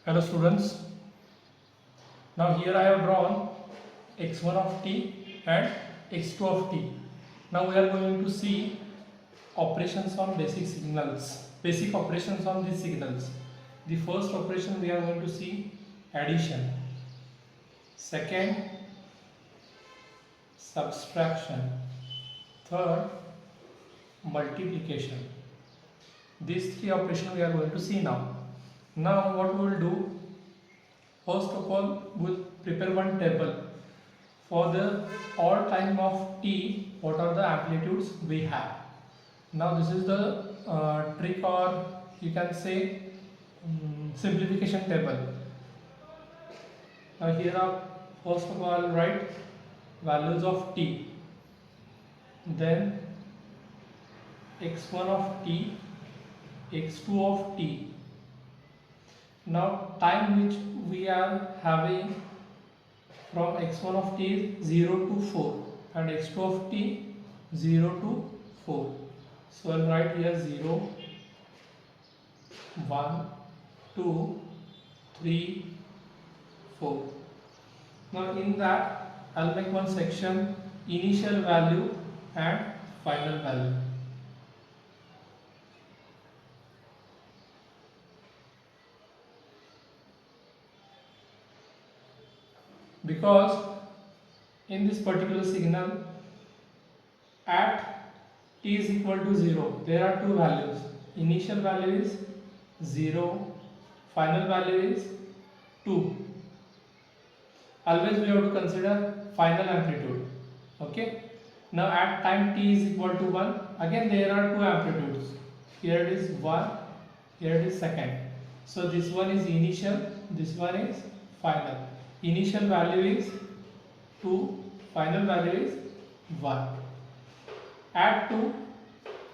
Hello students, now here I have drawn x1 of t and x2 of t. Now we are going to see operations on basic operations on these signals. The first operation we are going to see addition, second subtraction, third multiplication. These three operations we are going to see now. Now what we will do, first of all we'll prepare one table for the all time of t, what are the amplitudes we have. Now this is the trick, or you can say simplification table. Now here are first of all write values of t, then x1 of t, x2 of t. Now time which we are having from x1 of t is 0 to 4 and x2 of t 0 to 4. So I'll write here 0, 1, 2, 3, 4. Now in that I'll make one section initial value and final value. Because in this particular signal at t is equal to 0 there are two values. Initial value is 0, final value is 2. Always we have to consider final amplitude. Okay. Now at time t is equal to 1, again there are two amplitudes. Here it is 1, here it is second. So this one is initial, this one is final. Initial value is 2, final value is 1. Add 2,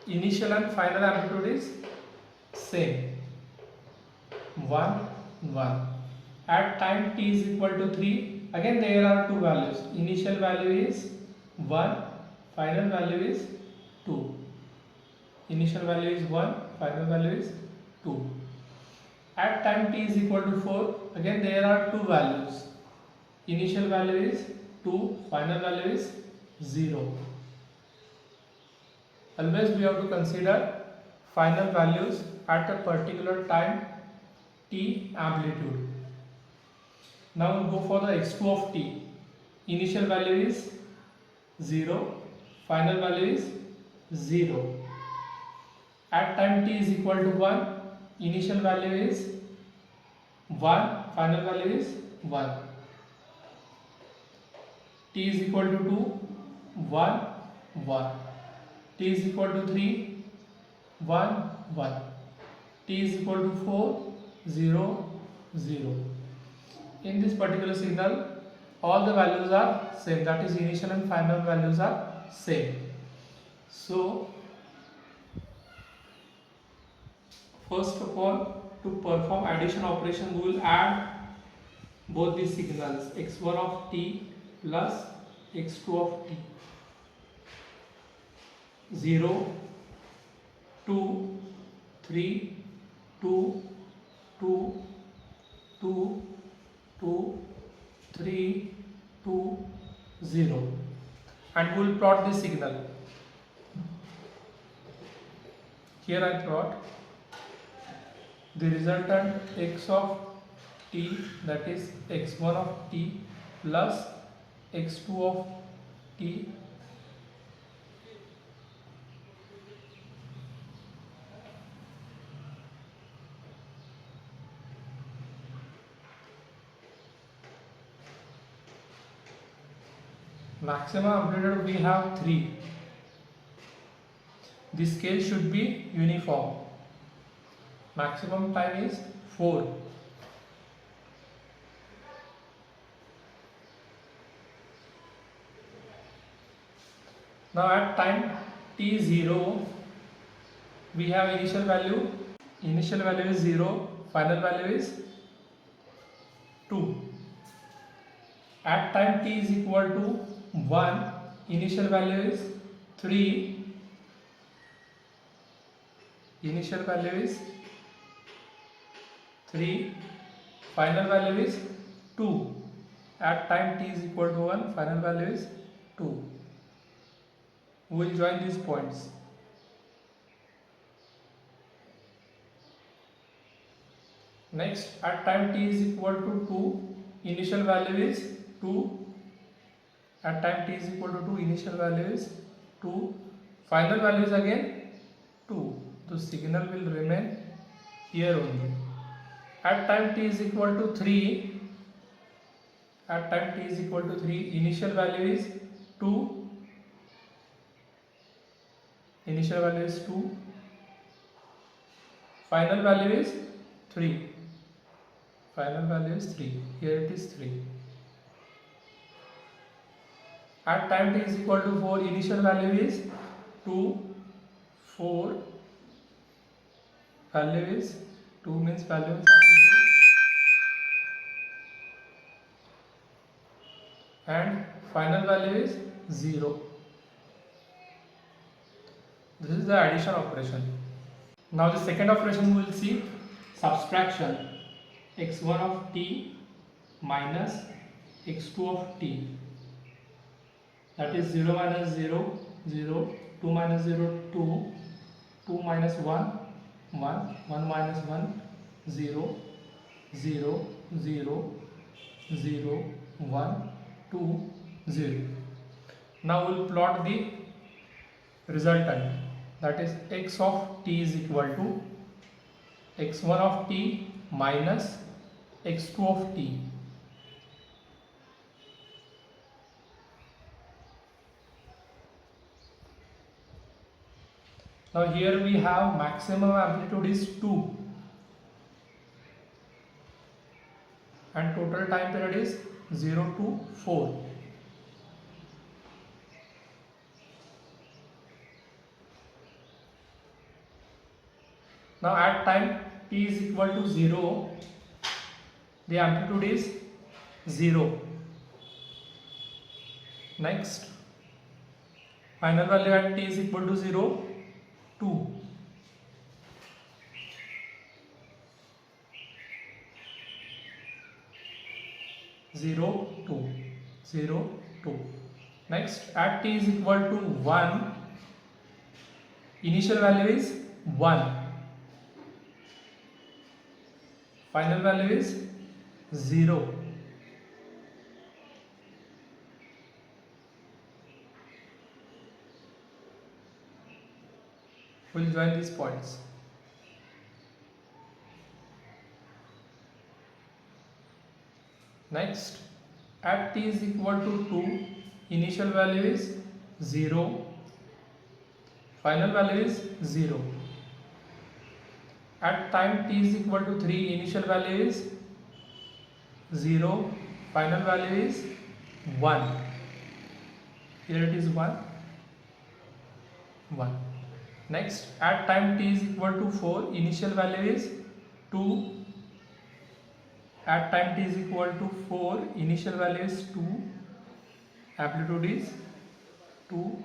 initial and final amplitude is same, 1, 1. At time t is equal to 3, again there are two values. Initial value is 1, final value is 2. Initial value is 1, final value is 2. At time t is equal to 4, again there are two values. Initial value is 2, final value is 0. Always we have to consider final values at a particular time t amplitude. Now we'll go for the x2 of t. Initial value is 0, final value is 0. At time t is equal to 1, initial value is 1, final value is 1. T is equal to 2, 1, 1. T is equal to 3, 1, 1. T is equal to 4, 0, 0. In this particular signal, all the values are same, that is initial and final values are same. So first of all, to perform addition operation, we will add both these signals, x1 of t plus x2 of t. 0, 2, 3, 2, 2, 2, 2, 3, 2, 0. And we will plot this signal. Here I plot the resultant x of t, that is x1 of t plus x2 of t maximum amplitude we have 3. The scale should be uniform. Maximum time is 4. Now at time t0 we have initial value. Initial value is 0, final value is 2. At time t is equal to 1, initial value is 3, initial value is 3, final value is 2. At time t is equal to 1, final value is 2. We will join these points. Next, at time t is equal to 2, initial value is 2. At time t is equal to 2, initial value is 2. Final value is again 2. The signal will remain here only. At time t is equal to 3, at time t is equal to 3, initial value is 2. Initial value is 2. Final value is 3. Final value is 3. Here it is 3. At time t is equal to 4, initial value is 2. 4. Value is 2 means value is amplitude. And final value is 0. This is the addition operation. Now the second operation we will see subtraction. x1 of t minus x2 of t, that is 0 minus 0 0, 2 minus 0 2, 2 minus 1 1, 1 minus 1 0 0 0 0 1 2 0. Now we will plot the resultant, that is x of t is equal to x1 of t minus x2 of t. Now here we have maximum amplitude is 2 and total time period is 0 to 4. Now at time t is equal to 0, the amplitude is 0. Next, final value at t is equal to 0, 2. Zero, 2, 0, 2. Next, at t is equal to 1, initial value is 1. Final value is 0. We will join these points. Next, at t is equal to 2, initial value is 0, final value is 0. At time t is equal to 3, initial value is 0, final value is 1. Here it is 1, 1. Next, at time t is equal to 4, initial value is 2. At time t is equal to 4, initial value is 2, amplitude is 2,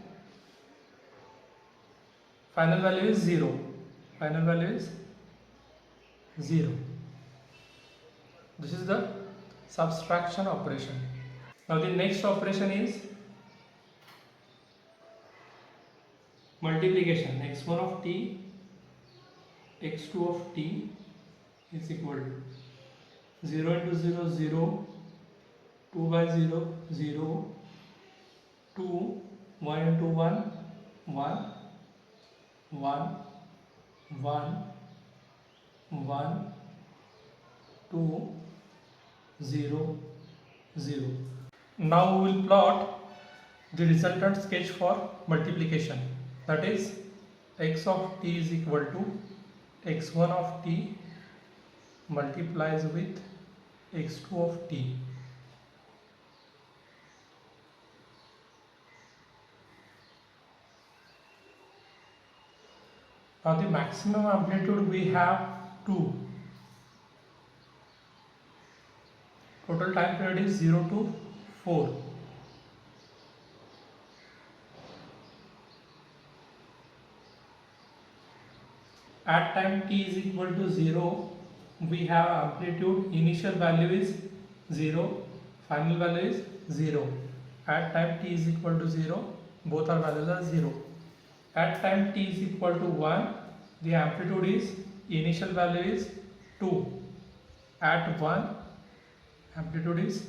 final value is 0. Final value is 0. This is the subtraction operation. Now the next operation is multiplication. x1 of t, x2 of t is equal to 0 into 0 0, 2 by 0 0, 2, 1 into 1 1, 1 1 1, 2, 0 0. Now we will plot the resultant sketch for multiplication, that is x of t is equal to x1 of t multiplies with x2 of t. Now the maximum amplitude we have 2. Total time period is 0 to 4. At time t is equal to 0, we have amplitude, initial value is 0, final value is 0. At time t is equal to 0, both our values are 0. At time t is equal to 1, the amplitude is, initial value is 2. At 1, amplitude is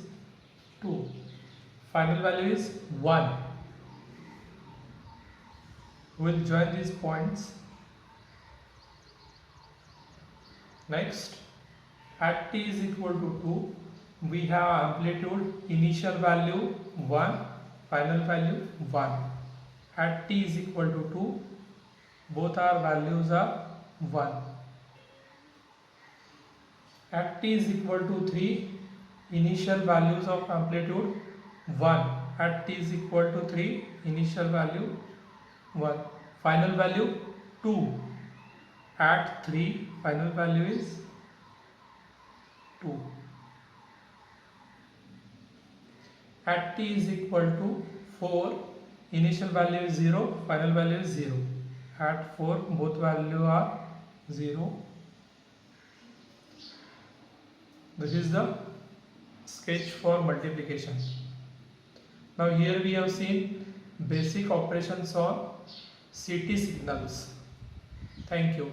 2. Final value is 1. We will join these points. Next, at t is equal to 2, we have amplitude, initial value 1, final value 1. At t is equal to 2, both our values are 1. At t is equal to 3, initial values of amplitude 1. At t is equal to 3, initial value 1. Final value 2. At 3, final value is 2. At t is equal to 4, initial value is 0, final value is 0. At 4, both values are 0. This is the sketch for multiplication. Now here we have seen basic operations on CT signals. Thank you.